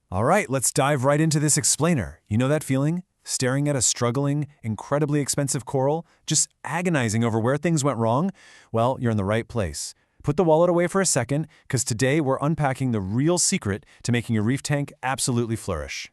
All right, let's dive right into this explainer. You know that feeling? Staring at a struggling, incredibly expensive coral, just agonizing over where things went wrong? Well, you're in the right place. Put the wallet away for a second, because today we're unpacking the real secret to making your reef tank absolutely flourish.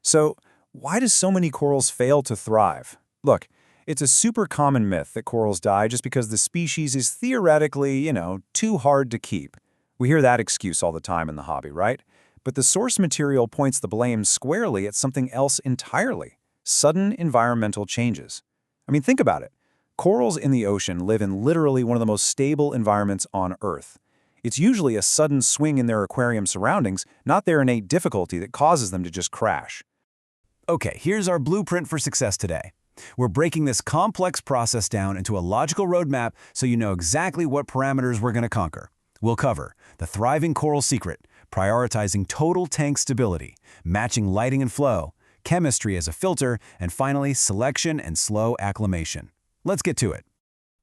So, why do so many corals fail to thrive? Look, it's a super common myth that corals die just because the species is theoretically, too hard to keep. We hear that excuse all the time in the hobby, right? But the source material points the blame squarely at something else entirely: sudden environmental changes. I mean, think about it. Corals in the ocean live in literally one of the most stable environments on Earth. It's usually a sudden swing in their aquarium surroundings, not their innate difficulty, that causes them to just crash. Okay, here's our blueprint for success today. We're breaking this complex process down into a logical roadmap so you know exactly what parameters we're going to conquer. We'll cover the thriving coral secret, prioritizing total tank stability, matching lighting and flow, chemistry as a filter, and finally, selection and slow acclimation. Let's get to it.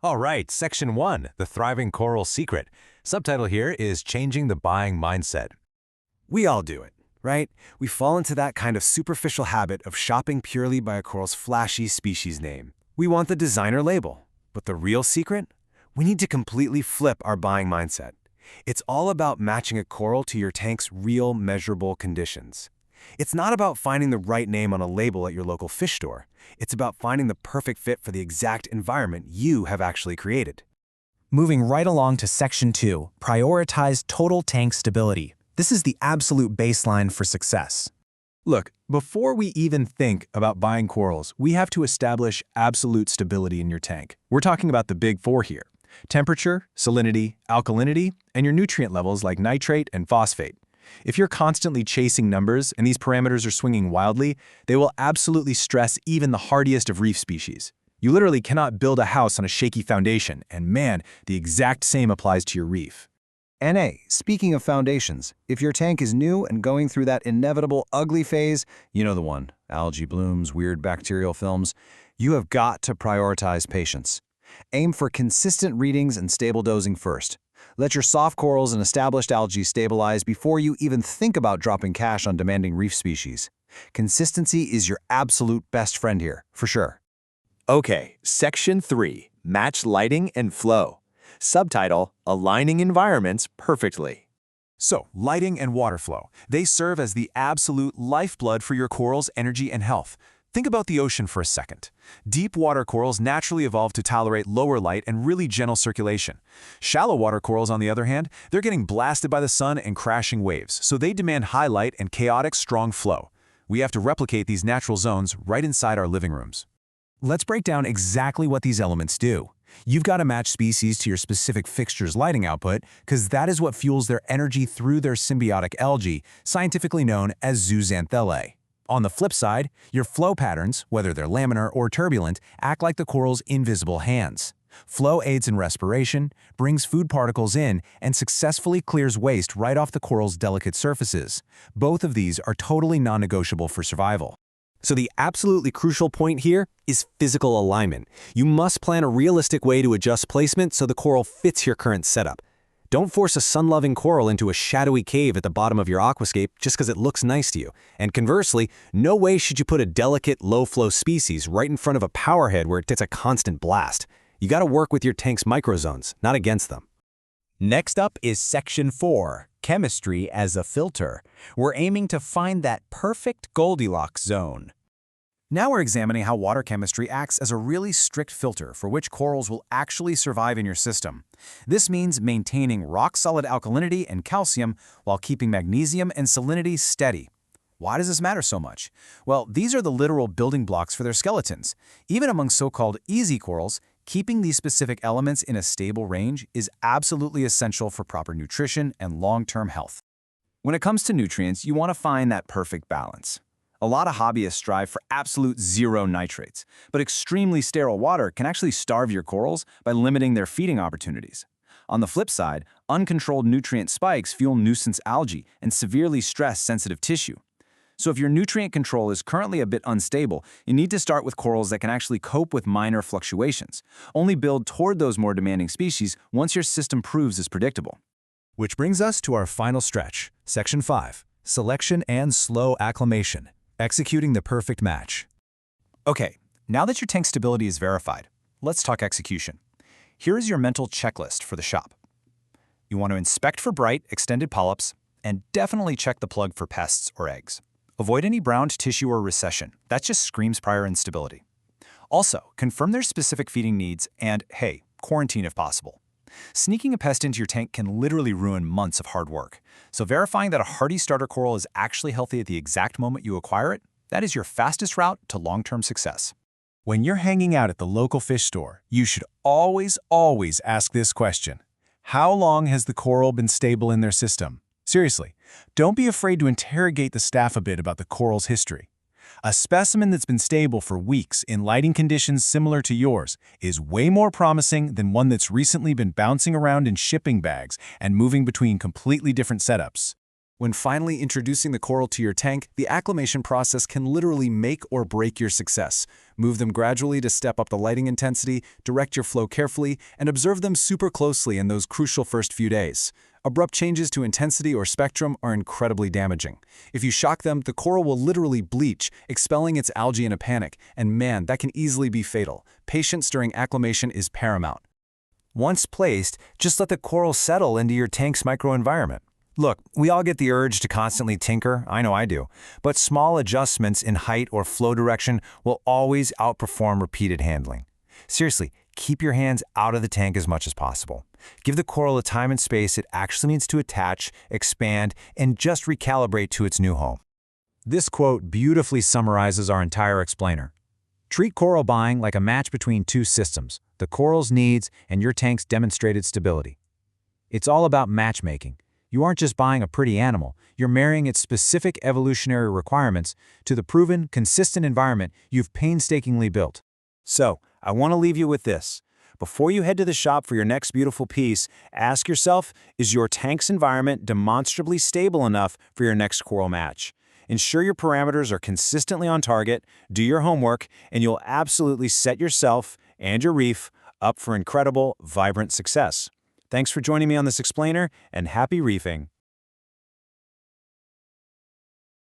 All right, Section 1, The Thriving Coral Secret. Subtitle here is Changing the Buying Mindset. We all do it, right? We fall into that kind of superficial habit of shopping purely by a coral's flashy species name. We want the designer label. But the real secret? We need to completely flip our buying mindset. It's all about matching a coral to your tank's real, measurable conditions. It's not about finding the right name on a label at your local fish store. It's about finding the perfect fit for the exact environment you have actually created. Moving right along to Section 2, prioritize total tank stability. This is the absolute baseline for success. Look, before we even think about buying corals, we have to establish absolute stability in your tank. We're talking about the big four here: temperature, salinity, alkalinity, and your nutrient levels like nitrate and phosphate. If you're constantly chasing numbers and these parameters are swinging wildly, they will absolutely stress even the hardiest of reef species. You literally cannot build a house on a shaky foundation, and man, the exact same applies to your reef. Speaking of foundations, if your tank is new and going through that inevitable ugly phase, you know the one, algae blooms, weird bacterial films, you have got to prioritize patience. Aim for consistent readings and stable dosing first. Let your soft corals and established algae stabilize before you even think about dropping cash on demanding reef species. Consistency is your absolute best friend here, for sure. Okay, Section 3, Match Lighting and Flow. Subtitle, Aligning Environments Perfectly. So, lighting and water flow, they serve as the absolute lifeblood for your coral's energy and health. Think about the ocean for a second. Deep water corals naturally evolve to tolerate lower light and really gentle circulation. Shallow water corals, on the other hand, they're getting blasted by the sun and crashing waves, so they demand high light and chaotic, strong flow. We have to replicate these natural zones right inside our living rooms. Let's break down exactly what these elements do. You've got to match species to your specific fixture's lighting output, because that is what fuels their energy through their symbiotic algae, scientifically known as zooxanthellae. On the flip side, your flow patterns, whether they're laminar or turbulent, act like the coral's invisible hands. Flow aids in respiration, brings food particles in, and successfully clears waste right off the coral's delicate surfaces. Both of these are totally non-negotiable for survival. So the absolutely crucial point here is physical alignment. You must plan a realistic way to adjust placement so the coral fits your current setup. Don't force a sun-loving coral into a shadowy cave at the bottom of your aquascape just because it looks nice to you. And conversely, no way should you put a delicate, low-flow species right in front of a powerhead where it gets a constant blast. You got to work with your tank's microzones, not against them. Next up is Section 4, chemistry as a filter. We're aiming to find that perfect Goldilocks zone. Now we're examining how water chemistry acts as a really strict filter for which corals will actually survive in your system. This means maintaining rock-solid alkalinity and calcium while keeping magnesium and salinity steady. Why does this matter so much? Well, these are the literal building blocks for their skeletons. Even among so-called easy corals, keeping these specific elements in a stable range is absolutely essential for proper nutrition and long-term health. When it comes to nutrients, you want to find that perfect balance. A lot of hobbyists strive for absolute zero nitrates, but extremely sterile water can actually starve your corals by limiting their feeding opportunities. On the flip side, uncontrolled nutrient spikes fuel nuisance algae and severely stress sensitive tissue. So if your nutrient control is currently a bit unstable, you need to start with corals that can actually cope with minor fluctuations. Only build toward those more demanding species once your system proves as predictable. Which brings us to our final stretch, Section 5, Selection and slow acclimation, executing the perfect match. Okay, now that your tank stability is verified, let's talk execution. Here is your mental checklist for the shop. You want to inspect for bright, extended polyps, and definitely check the plug for pests or eggs. Avoid any browned tissue or recession. That just screams prior instability. Also, confirm their specific feeding needs and, hey, quarantine if possible. Sneaking a pest into your tank can literally ruin months of hard work. So verifying that a hardy starter coral is actually healthy at the exact moment you acquire it, that is your fastest route to long-term success. When you're hanging out at the local fish store, you should always ask this question. How long has the coral been stable in their system? Seriously, don't be afraid to interrogate the staff a bit about the coral's history. A specimen that's been stable for weeks in lighting conditions similar to yours is way more promising than one that's recently been bouncing around in shipping bags and moving between completely different setups. When finally introducing the coral to your tank, the acclimation process can literally make or break your success. Move them gradually to step up the lighting intensity, direct your flow carefully, and observe them super closely in those crucial first few days. Abrupt changes to intensity or spectrum are incredibly damaging. If you shock them, the coral will literally bleach, expelling its algae in a panic, and man, that can easily be fatal. Patience during acclimation is paramount. Once placed, just let the coral settle into your tank's microenvironment. Look, we all get the urge to constantly tinker, I know I do, but small adjustments in height or flow direction will always outperform repeated handling. Seriously, keep your hands out of the tank as much as possible. Give the coral the time and space it actually needs to attach, expand, and just recalibrate to its new home. This quote beautifully summarizes our entire explainer. Treat coral buying like a match between two systems, the coral's needs and your tank's demonstrated stability. It's all about matchmaking. You aren't just buying a pretty animal, you're marrying its specific evolutionary requirements to the proven, consistent environment you've painstakingly built. So, I want to leave you with this. Before you head to the shop for your next beautiful piece, ask yourself, is your tank's environment demonstrably stable enough for your next coral match? Ensure your parameters are consistently on target, do your homework, and you'll absolutely set yourself and your reef up for incredible, vibrant success. Thanks for joining me on this explainer, and happy reefing.